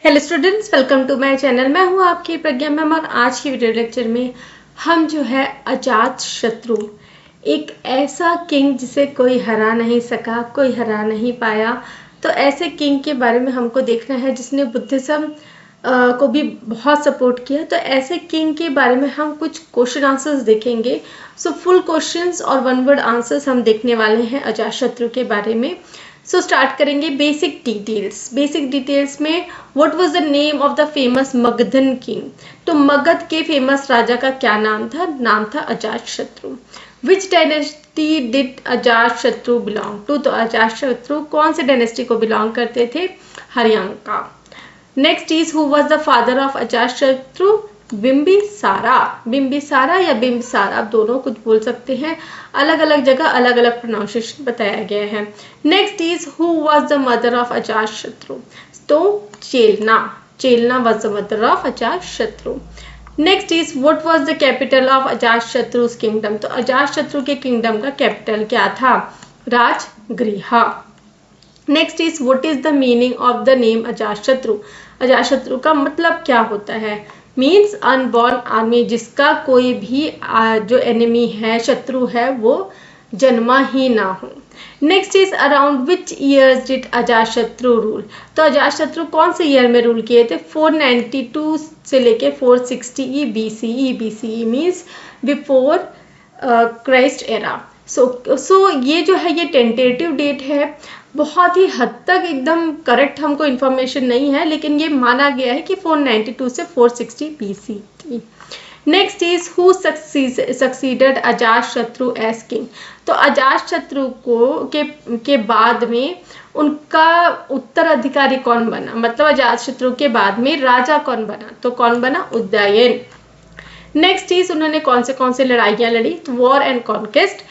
Hello students, welcome to my channel. मैं हूँ आपकी प्रज्ञा मैम और आज की वीडियो लेक्चर में हम जो है अजात शत्रु, एक ऐसा किंग जिसे कोई हरा नहीं सका, कोई हरा नहीं पाया, तो ऐसे किंग के बारे में हमको देखना है जिसने बुद्धिज्म को भी बहुत सपोर्ट किया। तो ऐसे किंग के बारे में हम कुछ क्वेश्चन आंसर्स देखेंगे। सो फुल क्वेश्चंस और वन वर्ड आंसर्स हम देखने वाले हैं अजात शत्रु के बारे में। सो स्टार्ट करेंगे बेसिक डिटेल्स में what was the name of the famous Magadhan king. तो मगध के फेमस राजा का क्या नाम था अजात शत्रु। विच डायनेस्टी डिड अजात शत्रु बिलोंग टू। तो अजात शत्रु कौन से डायनेस्टी को बिलोंग करते थे? Haryanka. Next is who was the father of Ajatashatru? Bimbisara या बिम्बिसार, आप दोनों कुछ बोल सकते हैं, अलग अलग जगह अलग अलग प्रोनाउंसिएशन बताया गया है। Next is who was the mother of Ajatashatru? तो Chellana was the mother of Ajatashatru. Next is what was the capital of Ajatashatru's kingdom. तो अजात शत्रु के किंगडम का कैपिटल क्या था? Rajagriha. Next is what is the meaning of the name Ajatashatru. अजात शत्रु का मतलब क्या होता है? मीन्स अनबॉर्न आर्मी, जिसका कोई भी जो एनिमी है, शत्रु है, वो जन्मा ही ना हो। Next is around which years did Ajatashatru rule. तो अजात शत्रु कौन से ईयर में रूल किए थे? 492 से लेके 460 BCE। BCE means before Christ era. So ये जो है ये टेंटेटिव डेट है, बहुत ही हद तक एकदम करेक्ट हमको इन्फॉर्मेशन नहीं है, लेकिन ये माना गया है कि 492 से 460 BC थी। नेक्स्ट इज हु सक्सीडेड अजात शत्रु एज किंग। तो अजात शत्रु को के बाद में उनका उत्तराधिकारी कौन बना, मतलब अजात शत्रु के बाद में राजा कौन बना? तो कौन बना? उदयन। नेक्स्ट इज उन्होंने कौन से लड़ाइयाँ लड़ी? तो war and conquest.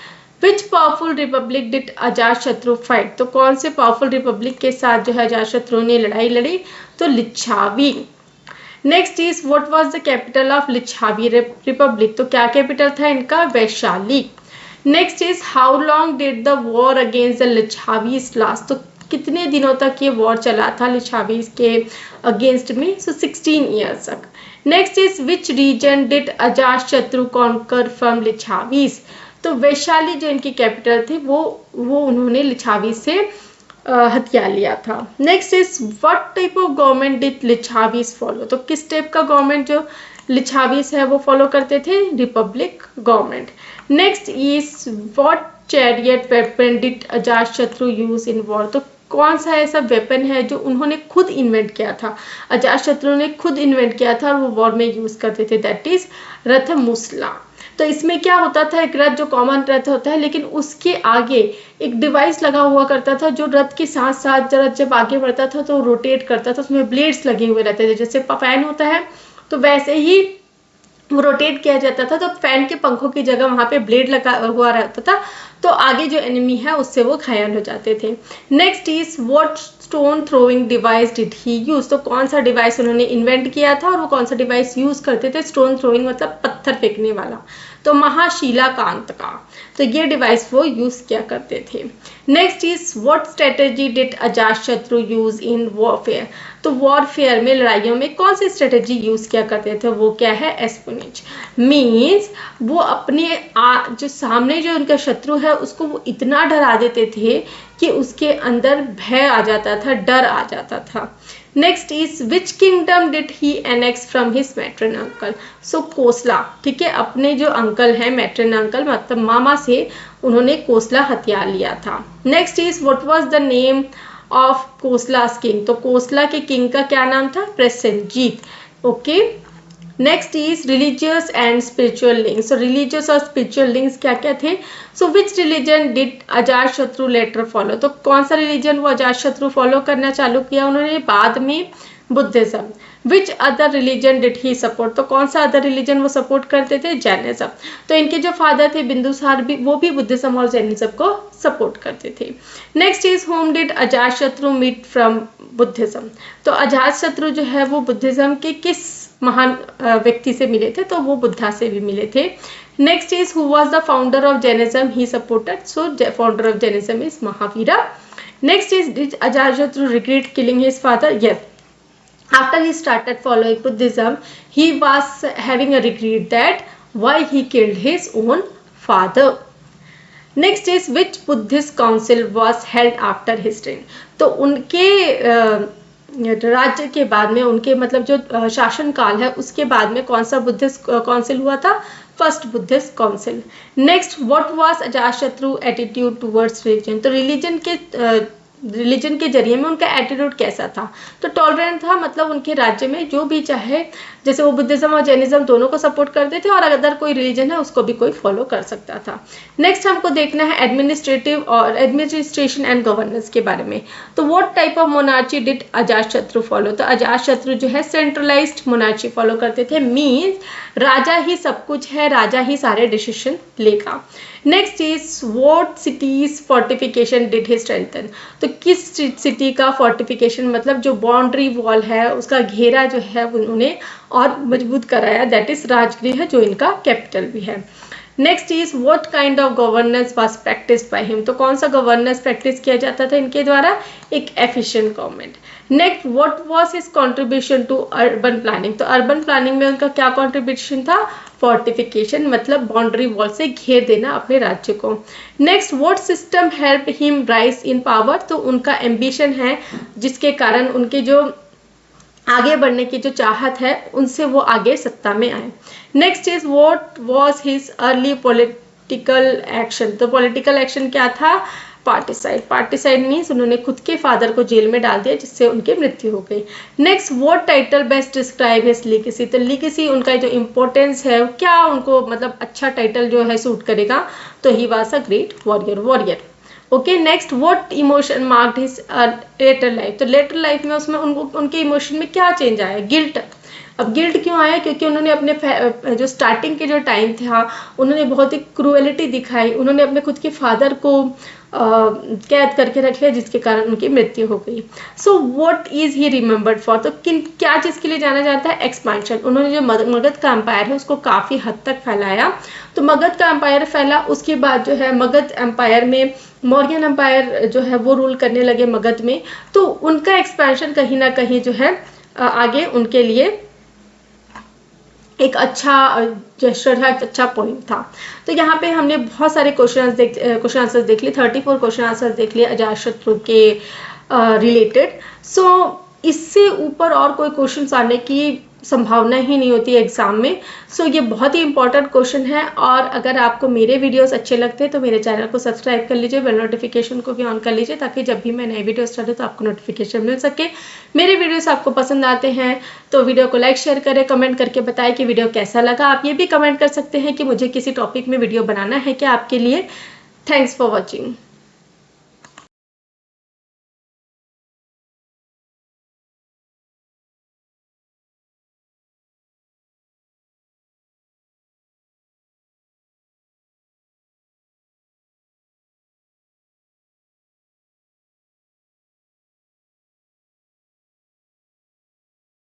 Which powerful republic did Ajatashatru fight. तो कौन से पावरफुल रिपब्लिक के साथ जो है अजात शत्रु ने लड़ाई लड़ी? तो Licchavi. Next is what was the capital of Licchavi republic. तो क्या कैपिटल था इनका? Vaishali. Next is how long did the war against the Licchavis last. तो कितने दिनों तक ये वॉर चला था लिच्छावीज के अगेंस्ट में? सो 16 ईयर्स तक। Next is which region did Ajatashatru conquer from लिच्छावीज। तो वैशाली जो इनकी कैपिटल थी वो उन्होंने लिच्छावी से हथिया लिया था। Next is what type of government did Licchavis follow. तो किस टाइप का गवर्नमेंट जो लिच्छावीज है वो फॉलो करते थे? Republic government. Next is what chariot weapon did Ajatashatru use in war. तो कौन सा ऐसा वेपन है जो उन्होंने खुद इन्वेंट किया था? अजात शत्रु ने खुद इन्वेंट किया था और वो वॉर में यूज करते थे, दैट इज रथमुसला। तो इसमें क्या होता था, एक रथ जो कॉमन रथ होता है, लेकिन उसके आगे एक डिवाइस लगा हुआ करता था जो रथ के साथ साथ रथ जब आगे बढ़ता था तो रोटेट करता था, उसमें ब्लेड्स लगे हुए रहते थे, जैसे फैन होता है तो वैसे ही वो रोटेट किया जाता था। तो फैन के पंखों की जगह वहां पे ब्लेड लगा हुआ रहता था, तो आगे जो एनिमी है उससे वो घायल हो जाते थे। Next is what stone throwing device did he use. तो कौन सा डिवाइस उन्होंने इन्वेंट किया था और वो कौन सा डिवाइस यूज करते थे? स्टोन थ्रोइंग मतलब पत्थर फेंकने वाला, तो महाशिलाकांत का, तो ये डिवाइस वो यूज किया करते थे। Next is what strategy did Ajatashatru use in warfare. तो वॉरफेयर में, लड़ाइयों में कौन सी स्ट्रेटेजी यूज किया करते थे? वो क्या है? एस्पिनेज। मीन्स वो अपने जो सामने जो उनका शत्रु है उसको वो इतना डरा देते थे कि उसके अंदर भय आ जाता था, डर आ जाता था। Next is which kingdom did he annex from his maternal uncle. So Kosala, ठीक है, अपने जो अंकल है मैट्रन अंकल मतलब मामा से उन्होंने कोसला हथिया लिया था। Next is what was the name of Kosala's king. तो कोसला के किंग का क्या नाम था? Prasenjit. Okay. Next is religious and spiritual links. So religious और स्पिरिचुअल लिंक्स क्या क्या थे? सो विच रिलीजन डिड अजात शत्रु लेटर फॉलो। तो कौन सा रिलीजन वो अजात शत्रु फॉलो करना चालू किया उन्होंने बाद में? Buddhism. Which other religion did he support. तो कौन सा अदर रिलीजन वो सपोर्ट करते थे? जैनिज्म। तो इनके जो फादर थे बिंदुसार भी, वो भी बुद्धिज्म और जैनिज्म को सपोर्ट करते थे। नेक्स्ट इज होम डिड अजात शत्रु मीट फ्रॉम बुद्धिज्म। तो अजात शत्रु जो है वो बुद्धिज्म के किस महान व्यक्ति से मिले थे? तो वो बुद्धा से भी मिले थे। Next is who was the founder of Jainism he supported. So founder of Jainism is Mahavira. Next is did Ajatashatru regret killing his father. Yes, After he started following Buddhism, he was having a regret that why he killed his own father. Next is which Buddhist council was held after his reign. तो उनके राज्य के बाद में, उनके मतलब जो शासन काल है उसके बाद में कौन सा बुद्धिस्ट काउंसिल हुआ था? First Buddhist council. Next, what was Ajatashatru attitude towards religion. तो रिलीजन के जरिए में उनका एटीट्यूड कैसा था? तो टॉलरेंट था, मतलब उनके राज्य में जो भी चाहे, जैसे वो बुद्धिज्म और जैनिज्म दोनों को सपोर्ट करते थे और अगर कोई रिलीजन है उसको भी कोई फॉलो कर सकता था. नेक्स्ट हमको देखना है एडमिनिस्ट्रेशन एंड गवर्नेंस के बारे में. तो what type of monarchy did Ajatashatru follow. तो अजातशत्रु जो है सेंट्रलाइज्ड मोनार्ची फॉलो करते थे. मीन्स राजा ही सब कुछ है, राजा ही सारे डिसीजन लेगा. Next is what cities fortification did he strengthen. तो किस सिटी का फोर्टिफिकेशन, मतलब जो बाउंड्री वॉल है उसका घेरा जो है उन्होंने और मजबूत कराया, दैट इज राजगृह है जो इनका कैपिटल भी है. Next is what kind of governance was practised by him. तो कौन सा गवर्नेंस प्रैक्टिस किया जाता था इनके द्वारा? एक efficient government. Next, what was his contribution to urban planning. तो अर्बन प्लानिंग में उनका क्या कंट्रीब्यूशन था? फोर्टिफिकेशन, मतलब बाउंड्री वॉल से घेर देना अपने राज्य को. Next, what system help him rise in power. तो उनका एम्बिशन है जिसके कारण उनके जो आगे बढ़ने की जो चाहत है उनसे वो आगे सत्ता में आए. Next is what was his early political action. तो पॉलिटिकल एक्शन क्या था? पार्टिसाइड. पार्टिसाइड मीन्स उन्होंने खुद के फादर को जेल में डाल दिया जिससे उनकी मृत्यु हो गई. Next, what title best describe his legacy. तो लीगेसी उनका जो इम्पोर्टेंस है क्या उनको मतलब अच्छा टाइटल जो है सूट करेगा? तो he was a great warrior. Okay. Next, what emotion marked his later life. तो लेटर लाइफ में उसमें उनके इमोशन में क्या चेंज आया? गिल्ट. अब गिल्ट क्यों आया? क्योंकि उन्होंने अपने जो स्टार्टिंग के जो टाइम था उन्होंने बहुत ही क्रूएलिटी दिखाई. उन्होंने अपने खुद के फादर को कैद करके रख लिया जिसके कारण उनकी मृत्यु हो गई. So what is he remembered for. तो क्या चीज़ के लिए जाना जाता है? एक्सपेंशन. उन्होंने जो मगध का एम्पायर है उसको काफ़ी हद तक फैलाया. तो मगध का एम्पायर फैला, उसके बाद जो है मगध एम्पायर में मौर्यन एम्पायर जो है वो रूल करने लगे मगध में. तो उनका एक्सपेंशन कहीं ना कहीं जो है आगे उनके लिए एक अच्छा जेस्चर था, एक अच्छा पॉइंट था. तो यहाँ पे हमने बहुत सारे क्वेश्चन आंसर्स देख लिए, 34 क्वेश्चन आंसर्स देख लिए अजातशत्रु के रिलेटेड. सो इससे ऊपर और कोई क्वेश्चंस आने की संभावना ही नहीं होती है एग्जाम में. सो ये बहुत ही इंपॉर्टेंट क्वेश्चन है. और अगर आपको मेरे वीडियोस अच्छे लगते हैं तो मेरे चैनल को सब्सक्राइब कर लीजिए, बेल नोटिफिकेशन को भी ऑन कर लीजिए ताकि जब भी मैं नए वीडियोस डालूं तो आपको नोटिफिकेशन मिल सके. मेरे वीडियोस आपको पसंद आते हैं तो वीडियो को लाइक शेयर करें, कमेंट करके बताएं कि वीडियो कैसा लगा. आप ये भी कमेंट कर सकते हैं कि मुझे किसी टॉपिक में वीडियो बनाना है क्या आपके लिए. Thanks for watching.